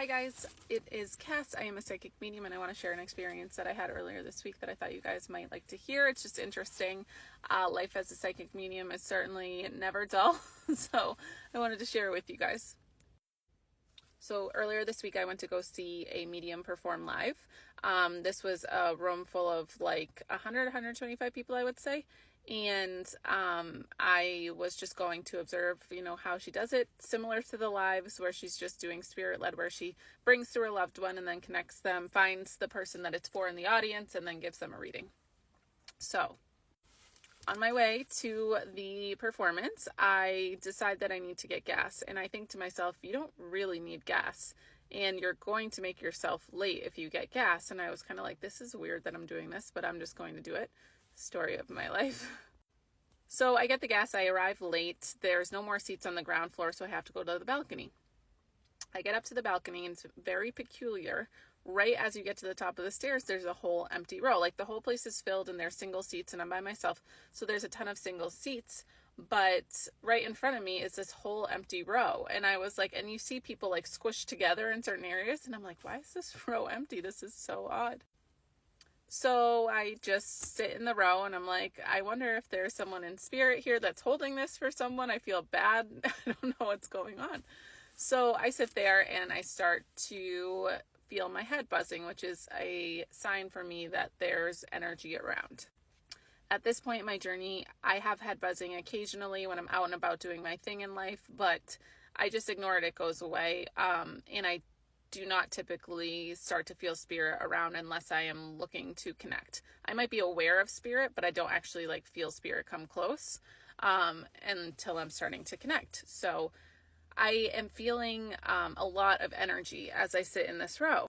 Hi guys, it is Cass. I am a psychic medium and I want to share an experience that I had earlier this week that I thought you guys might like to hear. It's just interesting. Life as a psychic medium is certainly never dull, so I wanted to share it with you guys. So earlier this week I went to go see a medium perform live. This was a room full of like 125 people, I would say. And I was just going to observe, how she does it, similar to the lives where she's just doing spirit led, where she brings through a loved one and then connects them, finds the person that it's for in the audience, and then gives them a reading. So on my way to the performance, I decide that I need to get gas. And I think to myself, you don't really need gas. And you're going to make yourself late if you get gas. And I was kind of like, this is weird that I'm doing this, but I'm just going to do it. Story of my life. So I get the gas, I arrive late. There's no more seats on the ground floor, so I have to go to the balcony. I get up to the balcony and it's very peculiar. Right as you get to the top of the stairs, there's a whole empty row. Like the whole place is filled and there's single seats and I'm by myself. So there's a ton of single seats, but right in front of me is this whole empty row. And I was like, and you see people like squished together in certain areas. And I'm like, why is this row empty? This is so odd. So I just sit in the row and I'm like, I wonder if there's someone in spirit here that's holding this for someone. I feel bad. I don't know what's going on. So I sit there and I start to feel my head buzzing, which is a sign for me that there's energy around. At this point in my journey, I have head buzzing occasionally when I'm out and about doing my thing in life, but I just ignore it. It goes away. And I do not typically start to feel spirit around unless I am looking to connect. I might be aware of spirit, but I don't actually feel spirit come close until I'm starting to connect. So I am feeling a lot of energy as I sit in this row.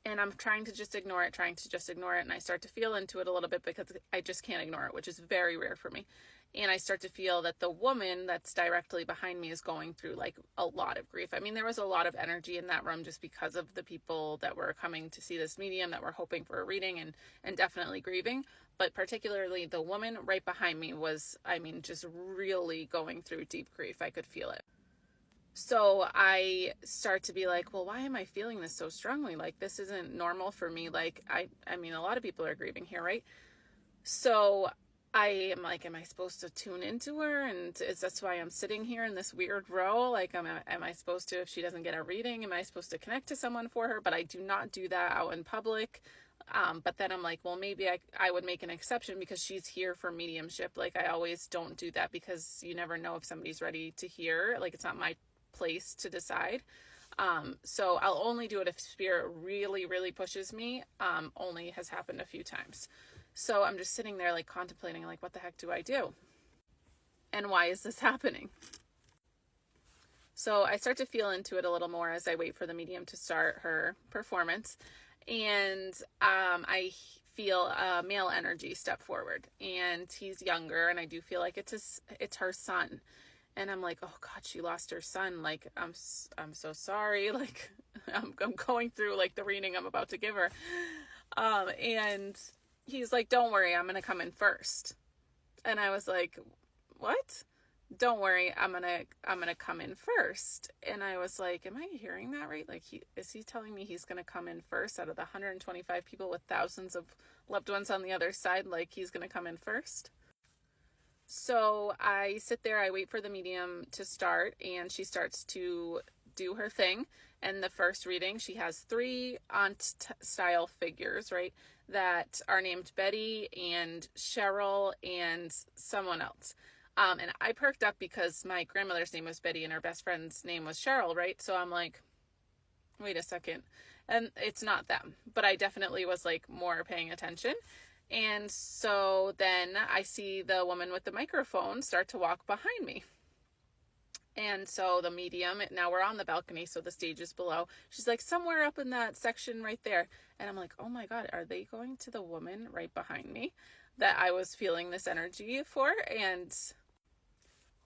And I'm trying to just ignore it, and I start to feel into it a little bit because I just can't ignore it, which is very rare for me. And I start to feel that the woman that's directly behind me is going through a lot of grief. I mean, there was a lot of energy in that room just because of the people that were coming to see this medium, that were hoping for a reading and definitely grieving. But particularly the woman right behind me was, just really going through deep grief. I could feel it. So I start to be like, well, why am I feeling this so strongly? This isn't normal for me. A lot of people are grieving here, right? So I am like, am I supposed to tune into her? And that's why I'm sitting here in this weird row? Am I supposed to, if she doesn't get a reading, am I supposed to connect to someone for her? But I do not do that out in public. But then I'm like, well, maybe I would make an exception because she's here for mediumship. I always don't do that because you never know if somebody's ready to hear. It's not my place to decide. So I'll only do it if spirit really, really pushes me. Only has happened a few times. So I'm just sitting there contemplating what the heck do I do? And why is this happening? So I start to feel into it a little more as I wait for the medium to start her performance. And I feel a male energy step forward, and he's younger, and I do feel like it's her son. And I'm like, oh God, she lost her son. I'm so sorry. I'm going through the reading I'm about to give her. And he's like, don't worry, I'm going to come in first. And I was like, what? Don't worry, I'm going to come in first. And I was like, am I hearing that right? Is he telling me he's going to come in first out of the 125 people with thousands of loved ones on the other side? He's going to come in first? So I sit there, I wait for the medium to start, and she starts to do her thing. And the first reading, she has 3 aunt-style figures, right, that are named Betty and Cheryl and someone else. And I perked up because my grandmother's name was Betty and her best friend's name was Cheryl, right? So I'm like, wait a second. And it's not them, but I definitely was more paying attention. And so then I see the woman with the microphone start to walk behind me. And so the medium, now we're on the balcony, so the stage is below. She's somewhere up in that section right there. And I'm like, oh my God, are they going to the woman right behind me that I was feeling this energy for? And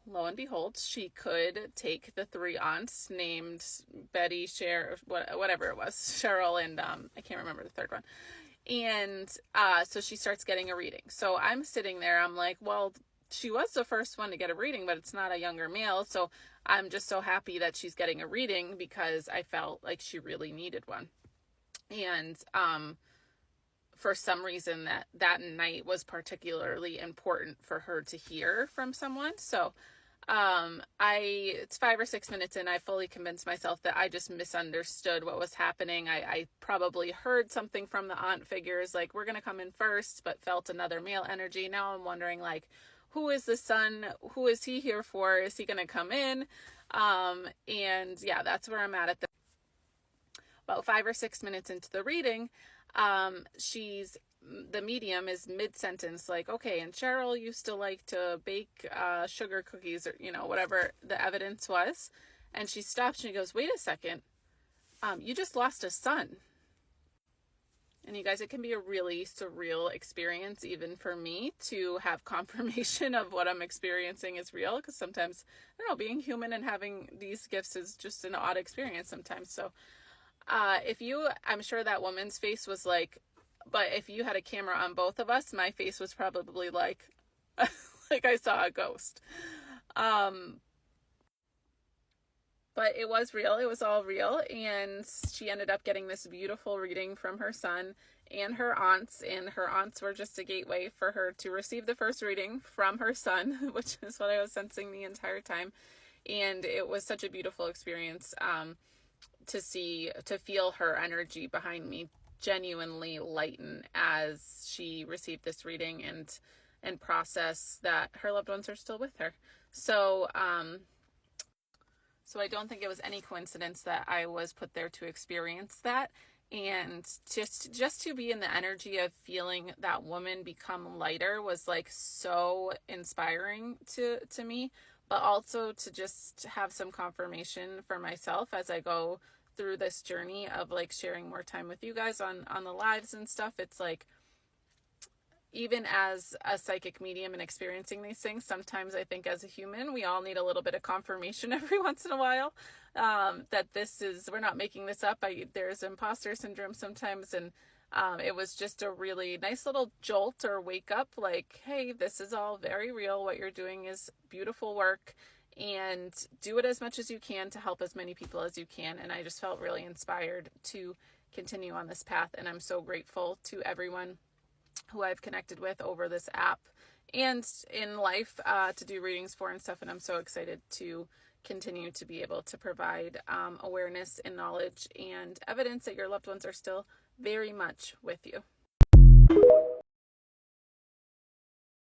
lo and behold, she could take the 3 aunts named Betty, whatever it was, Cheryl, and I can't remember the third one. And so she starts getting a reading. So I'm sitting there, I'm like, well, she was the first one to get a reading, but it's not a younger male. So I'm just so happy that she's getting a reading because I felt like she really needed one. And for some reason that night was particularly important for her to hear from someone. So it's 5 or 6 minutes in, I fully convinced myself that I just misunderstood what was happening. I probably heard something from the aunt figures, like, we're going to come in first, but felt another male energy. Now I'm wondering, like, who is the son? Who is he here for? Is he going to come in? And yeah, that's where I'm at about 5 or 6 minutes into the reading. The medium is mid-sentence, like, okay, and Cheryl used to like to bake sugar cookies, or, whatever the evidence was. And she stops and she goes, wait a second, you just lost a son. And you guys, it can be a really surreal experience, even for me, to have confirmation of what I'm experiencing is real. Because sometimes, I don't know, being human and having these gifts is just an odd experience sometimes. So I'm sure that woman's face was like, but if you had a camera on both of us, my face was probably like, like I saw a ghost. But it was real. It was all real. And she ended up getting this beautiful reading from her son and her aunts. And her aunts were just a gateway for her to receive the first reading from her son, which is what I was sensing the entire time. And it was such a beautiful experience to feel her energy behind me genuinely lighten as she received this reading and process that her loved ones are still with her. So I don't think it was any coincidence that I was put there to experience that. And just to be in the energy of feeling that woman become lighter was like so inspiring to me, but also to just have some confirmation for myself as I go through this journey of like sharing more time with you guys on the lives and stuff. It's like, even as a psychic medium and experiencing these things, sometimes I think as a human, we all need a little bit of confirmation every once in a while, that we're not making this up. There's imposter syndrome sometimes. And it was just a really nice little jolt or wake up, like, hey, this is all very real. What you're doing is beautiful work, and do it as much as you can to help as many people as you can. And I just felt really inspired to continue on this path. And I'm so grateful to everyone who I've connected with over this app and in life to do readings for and stuff. And I'm so excited to continue to be able to provide awareness and knowledge and evidence that your loved ones are still very much with you.